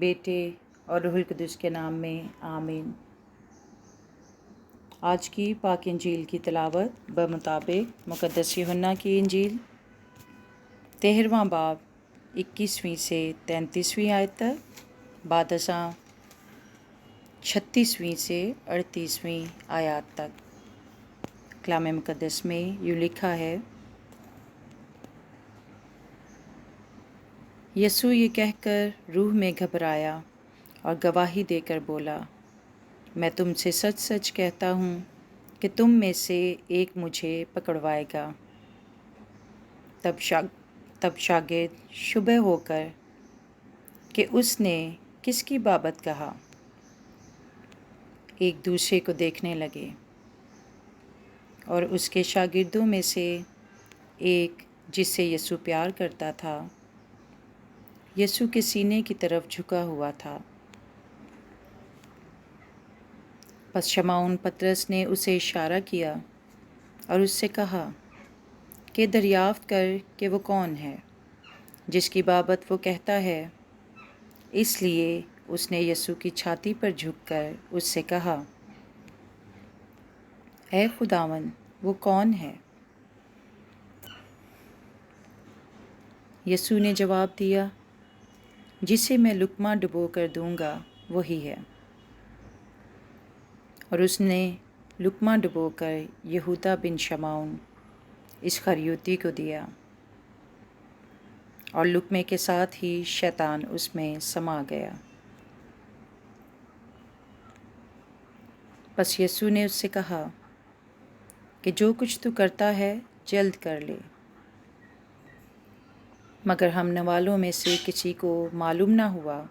بیٹے اور روح القدس کے نام میں آمین۔ آج کی پاک انجیل کی تلاوت بمطابق مقدس یوحنا کی انجیل 13واں باب 21ویں سے 33ویں آیت تک، بعد ازاں 36ویں سے 38ویں آیات تک۔ کلام مقدس میں یوں لکھا ہے، یسوع یہ کہہ کر روح میں گھبرایا اور گواہی دے کر بولا، میں تم سے سچ سچ کہتا ہوں کہ تم میں سے ایک مجھے پکڑوائے گا۔ تب شاگرد شبہ ہو کر کہ اس نے کس کی بابت کہا، ایک دوسرے کو دیکھنے لگے، اور اس کے شاگردوں میں سے ایک جس سے یسوع پیار کرتا تھا، یسوع کے سینے کی طرف جھکا ہوا تھا۔ پس شمعون پطرس نے اسے اشارہ کیا اور اس سے کہا کہ دریافت کر کہ وہ کون ہے جس کی بابت وہ کہتا ہے۔ اس لیے اس نے یسوع کی چھاتی پر جھک کر اس سے کہا، اے خداوند، وہ کون ہے؟ یسوع نے جواب دیا، جسے میں لقمہ ڈبو کر دوں گا وہی ہے۔ اور اس نے لقمہ ڈبو کر یہودا بن شمعون اسخریوتی کو دیا، اور لقمے کے ساتھ ہی شیطان اس میں سما گیا۔ پس یسوع نے اس سے کہا کہ جو کچھ تو کرتا ہے جلد کر لے۔ مگر ہم نوالوں میں سے کسی کو معلوم نہ ہوا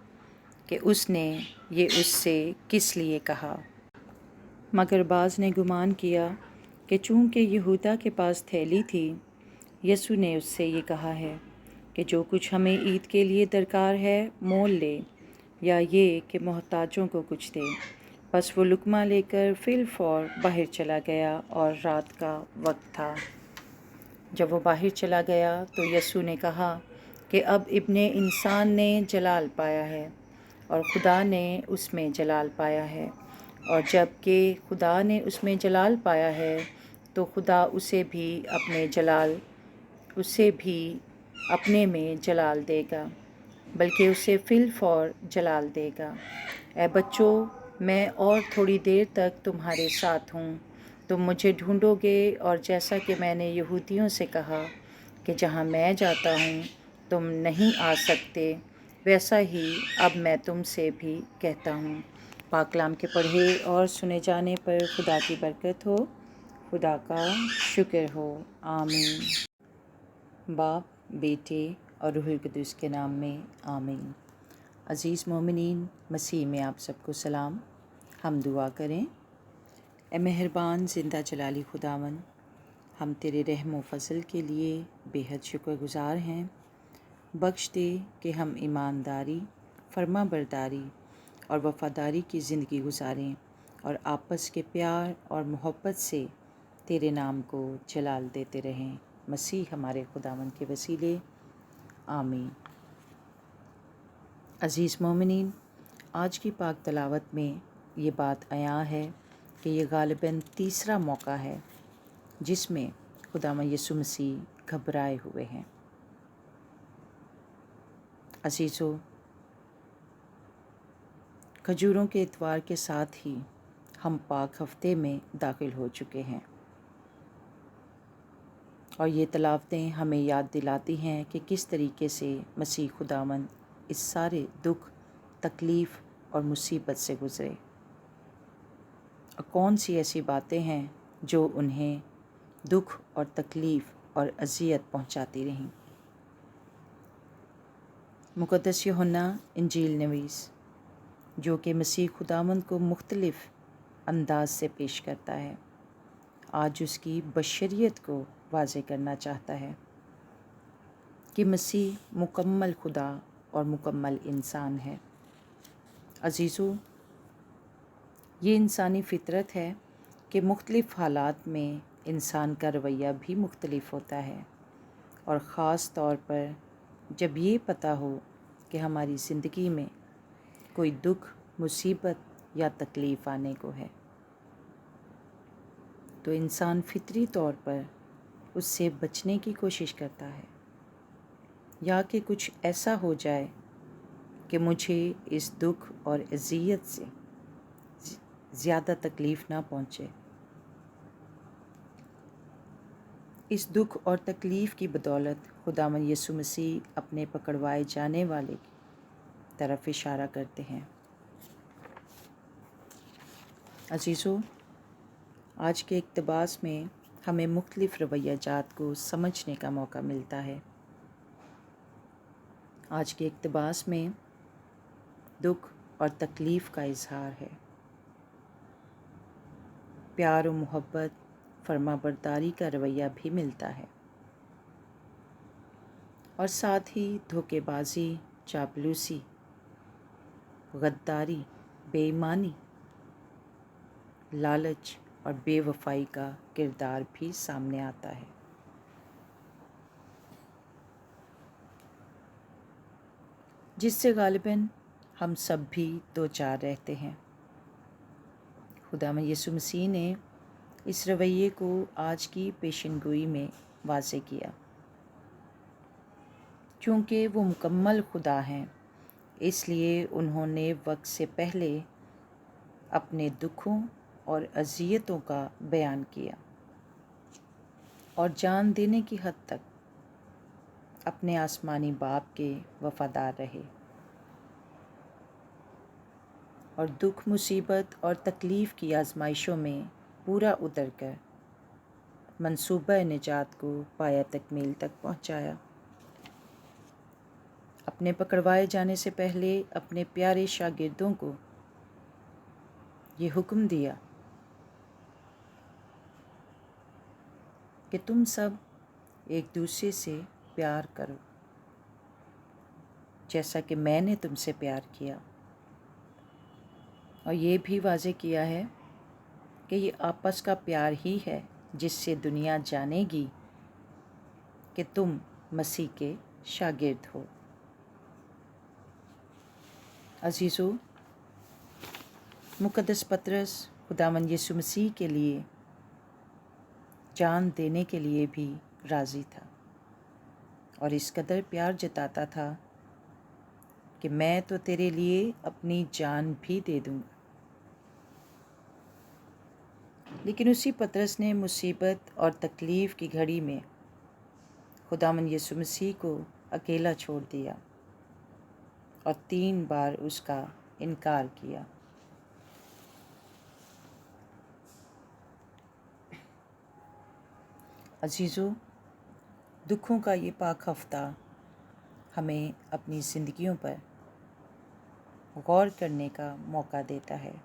کہ اس نے یہ اس سے کس لیے کہا، مگر بعض نے گمان کیا کہ چونکہ یہودا کے پاس تھیلی تھی، یسوع نے اس سے یہ کہا ہے کہ جو کچھ ہمیں عید کے لیے درکار ہے مول لے، یا یہ کہ محتاجوں کو کچھ دے۔ پس وہ لقمہ لے کر فی الفور باہر چلا گیا، اور رات کا وقت تھا۔ جب وہ باہر چلا گیا تو یسوع نے کہا کہ اب ابن انسان نے جلال پایا ہے، اور خدا نے اس میں جلال پایا ہے، اور جب کہ خدا نے اس میں جلال پایا ہے تو خدا اسے بھی اپنے میں جلال دے گا، بلکہ اسے فی الفور جلال دے گا۔ اے بچوں، میں اور تھوڑی دیر تک تمہارے ساتھ ہوں، تم مجھے ڈھونڈو گے، اور جیسا کہ میں نے یہودیوں سے کہا کہ جہاں میں جاتا ہوں تم نہیں آ سکتے، ویسا ہی اب میں تم سے بھی کہتا ہوں۔ پاک کلام کے پڑھے اور سنے جانے پر خدا کی برکت ہو، خدا کا شکر ہو، آمین۔ باپ، بیٹے اور روح القدس کے نام میں آمین۔ عزیز مومنین، مسیح میں آپ سب کو سلام۔ ہم دعا کریں۔ اے مہربان زندہ جلالی خداوند، ہم تیرے رحم و فضل کے لیے بے حد شکر گزار ہیں۔ بخش دے کہ ہم ایمانداری، فرما برداری اور وفاداری کی زندگی گزاریں، اور آپس کے پیار اور محبت سے تیرے نام کو جلال دیتے رہیں، مسیح ہمارے خداوند کے وسیلے، آمین۔ عزیز مومنین، آج کی پاک تلاوت میں یہ بات عیاں ہے کہ یہ غالباً تیسرا موقع ہے جس میں خداوند یسوع مسیح گھبرائے ہوئے ہیں۔ عزیزو، کھجوروں کے اتوار کے ساتھ ہی ہم پاک ہفتے میں داخل ہو چکے ہیں، اور یہ تلاوتیں ہمیں یاد دلاتی ہیں کہ کس طریقے سے مسیح خداوند اس سارے دکھ، تکلیف اور مصیبت سے گزرے، اور کون سی ایسی باتیں ہیں جو انہیں دکھ اور تکلیف اور اذیت پہنچاتی رہیں۔ مقدس یوحنا انجیل نویس، جو کہ مسیح خداوند کو مختلف انداز سے پیش کرتا ہے، آج اس کی بشریت کو واضح کرنا چاہتا ہے کہ مسیح مکمل خدا اور مکمل انسان ہے۔ عزیزو، یہ انسانی فطرت ہے کہ مختلف حالات میں انسان کا رویہ بھی مختلف ہوتا ہے، اور خاص طور پر جب یہ پتہ ہو کہ ہماری زندگی میں کوئی دکھ، مصیبت یا تکلیف آنے کو ہے تو انسان فطری طور پر اس سے بچنے کی کوشش کرتا ہے، یا کہ کچھ ایسا ہو جائے کہ مجھے اس دکھ اور اذیت سے زیادہ تکلیف نہ پہنچے۔ اس دکھ اور تکلیف کی بدولت خداوند یسوع مسیح اپنے پکڑوائے جانے والے کی طرف اشارہ کرتے ہیں۔ عزیزو، آج کے اقتباس میں ہمیں مختلف رویہ جات کو سمجھنے کا موقع ملتا ہے۔ آج کے اقتباس میں دکھ اور تکلیف کا اظہار ہے، پیار و محبت، فرما برداری کا رویہ بھی ملتا ہے، اور ساتھ ہی دھوکے بازی، چاپلوسی، غداری، بے ایمانی، لالچ اور بے وفائی کا کردار بھی سامنے آتا ہے۔ جس سے غالباً ہم سب بھی دو چار رہتے ہیں۔ خداوند یسوع مسیح نے اس رویے کو آج کی پیشن گوئی میں واضح کیا، کیونکہ وہ مکمل خدا ہیں، اس لیے انہوں نے وقت سے پہلے اپنے دکھوں اور اذیتوں کا بیان کیا اور جان دینے کی حد تک اپنے آسمانی باپ کے وفادار رہے، اور دکھ، مصیبت اور تکلیف کی آزمائشوں میں پورا اتر کر منصوبہ نجات کو پایہ تکمیل تک پہنچایا۔ اپنے پکڑوائے جانے سے پہلے اپنے پیارے شاگردوں کو یہ حکم دیا کہ تم سب ایک دوسرے سے پیار کرو جیسا کہ میں نے تم سے پیار کیا، اور یہ بھی واضح کیا ہے کہ یہ آپس کا پیار ہی ہے جس سے دنیا جانے گی کہ تم مسیح کے شاگرد ہو۔ عزیزو، مقدس پطرس خداوند یسوع مسیح کے لیے جان دینے کے لیے بھی راضی تھا، اور اس قدر پیار جتاتا تھا کہ میں تو تیرے لیے اپنی جان بھی دے دوں گا۔ لیکن اسی پطرس نے مصیبت اور تکلیف کی گھڑی میں خداوند یسوع مسیح کو اکیلا چھوڑ دیا اور 3 بار اس کا انکار کیا۔ عزیزو، دکھوں کا یہ پاک ہفتہ ہمیں اپنی زندگیوں پر غور کرنے کا موقع دیتا ہے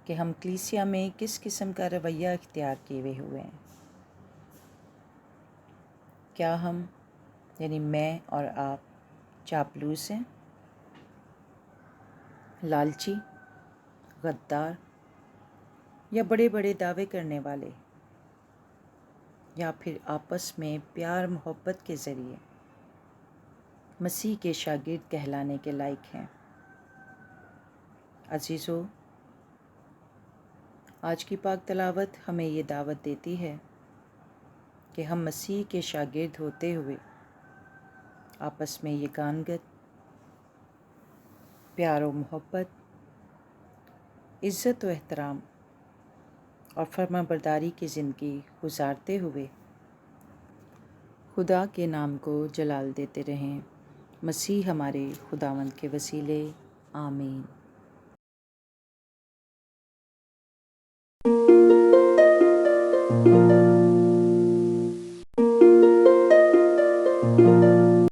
کہ ہم کلیسیا میں کس قسم کا رویہ اختیار کیے ہوئے ہیں۔ کیا ہم یعنی میں اور آپ چاپلوس ہیں، لالچی، غدار، یا بڑے بڑے دعوے کرنے والے، یا پھر آپس میں پیار محبت کے ذریعے مسیح کے شاگرد کہلانے کے لائق ہیں؟ عزیزو، آج کی پاک تلاوت ہمیں یہ دعوت دیتی ہے کہ ہم مسیح کے شاگرد ہوتے ہوئے آپس میں یگانگت، پیار و محبت، عزت و احترام اور فرما برداری کی زندگی گزارتے ہوئے خدا کے نام کو جلال دیتے رہیں۔ مسیح ہمارے خداوند کے وسیلے، آمین۔